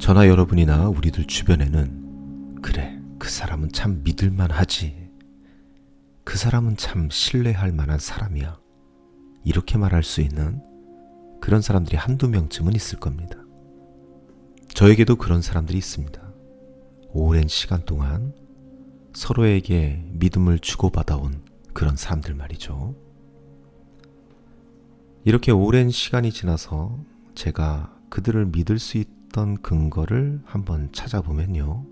저나 여러분이나 우리들 주변에는 그래, 그 사람은 참 믿을만 하지, 그 사람은 참 신뢰할 만한 사람이야, 이렇게 말할 수 있는 그런 사람들이 한두 명쯤은 있을 겁니다. 저에게도 그런 사람들이 있습니다. 오랜 시간 동안 서로에게 믿음을 주고받아온 그런 사람들 말이죠. 이렇게 오랜 시간이 지나서 제가 그들을 믿을 수 있던 근거를 한번 찾아보면요,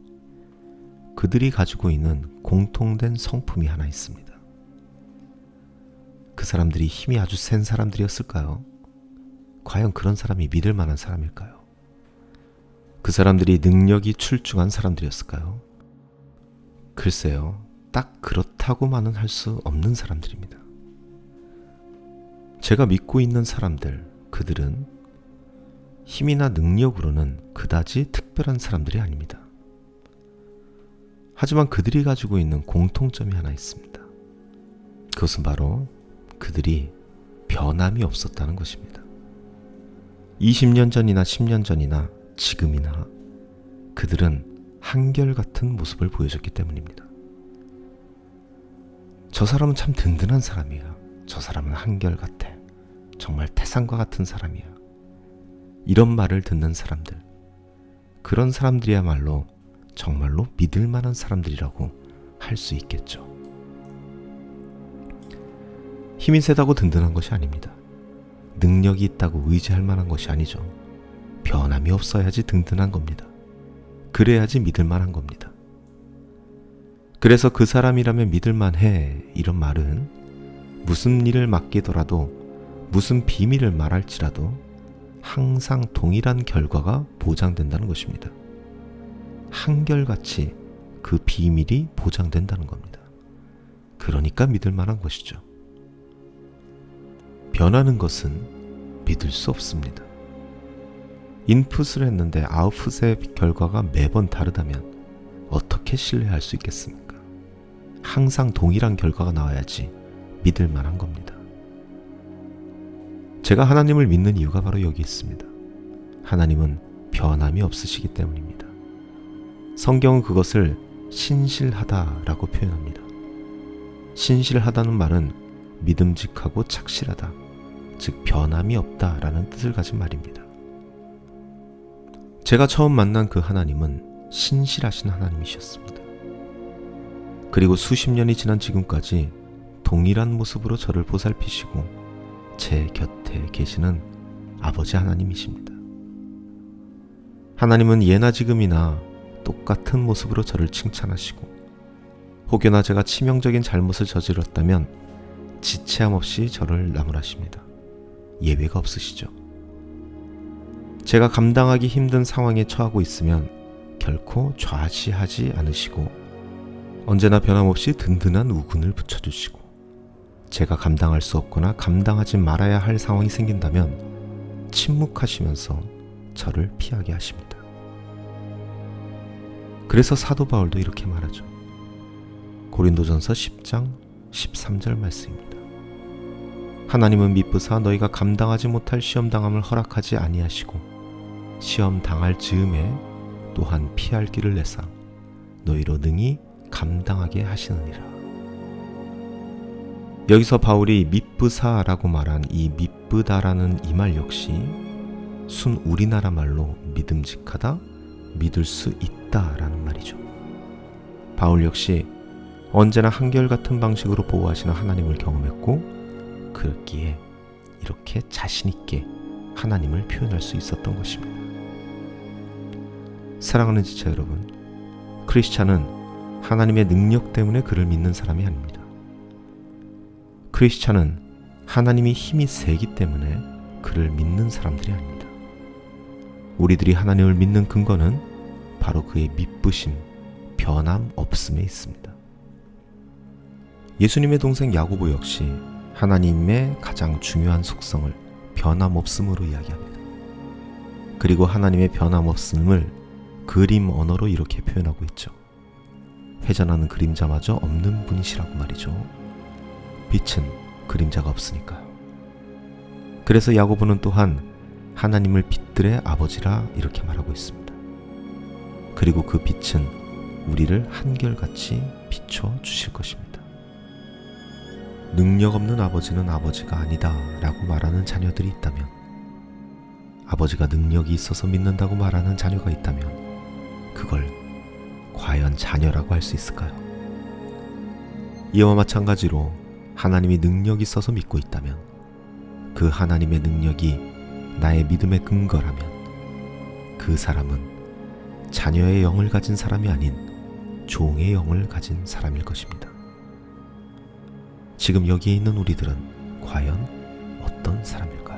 그들이 가지고 있는 공통된 성품이 하나 있습니다. 그 사람들이 힘이 아주 센 사람들이었을까요? 과연 그런 사람이 믿을 만한 사람일까요? 그 사람들이 능력이 출중한 사람들이었을까요? 글쎄요, 딱 그렇다고만은 할 수 없는 사람들입니다. 제가 믿고 있는 사람들, 그들은 힘이나 능력으로는 그다지 특별한 사람들이 아닙니다. 하지만 그들이 가지고 있는 공통점이 하나 있습니다. 그것은 바로 그들이 변함이 없었다는 것입니다. 20년 전이나 10년 전이나 지금이나 그들은 한결같은 모습을 보여줬기 때문입니다. 저 사람은 참 든든한 사람이야. 저 사람은 한결같아. 정말 태산과 같은 사람이야. 이런 말을 듣는 사람들, 그런 사람들이야말로 정말로 믿을 만한 사람들이라고 할 수 있겠죠. 힘이 세다고 든든한 것이 아닙니다. 능력이 있다고 의지할 만한 것이 아니죠. 변함이 없어야지 든든한 겁니다. 그래야지 믿을 만한 겁니다. 그래서 그 사람이라면 믿을 만해, 이런 말은 무슨 일을 맡기더라도, 무슨 비밀을 말할지라도 항상 동일한 결과가 보장된다는 것입니다. 한결같이 그 비밀이 보장된다는 겁니다. 그러니까 믿을 만한 것이죠. 변하는 것은 믿을 수 없습니다. 인풋을 했는데 아웃풋의 결과가 매번 다르다면 어떻게 신뢰할 수 있겠습니까? 항상 동일한 결과가 나와야지 믿을 만한 겁니다. 제가 하나님을 믿는 이유가 바로 여기 있습니다. 하나님은 변함이 없으시기 때문입니다. 성경은 그것을 신실하다라고 표현합니다. 신실하다는 말은 믿음직하고 착실하다, 즉 변함이 없다라는 뜻을 가진 말입니다. 제가 처음 만난 그 하나님은 신실하신 하나님이셨습니다. 그리고 수십 년이 지난 지금까지 동일한 모습으로 저를 보살피시고 제 곁에 계시는 아버지 하나님이십니다. 하나님은 예나 지금이나 똑같은 모습으로 저를 칭찬하시고, 혹여나 제가 치명적인 잘못을 저질렀다면 지체함 없이 저를 나무라십니다. 예외가 없으시죠. 제가 감당하기 힘든 상황에 처하고 있으면 결코 좌시하지 않으시고 언제나 변함없이 든든한 우군을 붙여주시고, 제가 감당할 수 없거나 감당하지 말아야 할 상황이 생긴다면 침묵하시면서 저를 피하게 하십니다. 그래서 사도 바울도 이렇게 말하죠. 고린도전서 10장 13절 말씀입니다. 하나님은 미쁘사 너희가 감당하지 못할 시험당함을 허락하지 아니하시고 시험 당할 즈음에 또한 피할 길을 내사 너희로 능히 감당하게 하시느니라. 여기서 바울이 미쁘사라고 말한 이 미쁘다라는 이 말 역시 순 우리나라 말로 믿음직하다, 믿을 수 있다라는 말이죠. 바울 역시 언제나 한결같은 방식으로 보호하시는 하나님을 경험했고, 그렇기에 이렇게 자신있게 하나님을 표현할 수 있었던 것입니다. 사랑하는 지체 여러분, 크리스찬은 하나님의 능력 때문에 그를 믿는 사람이 아닙니다. 크리스찬은 하나님이 힘이 세기 때문에 그를 믿는 사람들이 아닙니다. 우리들이 하나님을 믿는 근거는 바로 그의 미쁘심, 변함 없음에 있습니다. 예수님의 동생 야고보 역시 하나님의 가장 중요한 속성을 변함없음으로 이야기합니다. 그리고 하나님의 변함없음을 그림 언어로 이렇게 표현하고 있죠. 회전하는 그림자마저 없는 분이시라고 말이죠. 빛은 그림자가 없으니까요. 그래서 야고보는 또한 하나님을 빛들의 아버지라 이렇게 말하고 있습니다. 그리고 그 빛은 우리를 한결같이 비춰 주실 것입니다. 능력 없는 아버지는 아버지가 아니다 라고 말하는 자녀들이 있다면, 아버지가 능력이 있어서 믿는다고 말하는 자녀가 있다면 그걸 과연 자녀라고 할 수 있을까요? 이와 마찬가지로 하나님이 능력이 있어서 믿고 있다면, 그 하나님의 능력이 나의 믿음의 근거라면 그 사람은 자녀의 영을 가진 사람이 아닌 종의 영을 가진 사람일 것입니다. 지금 여기에 있는 우리들은 과연 어떤 사람일까요?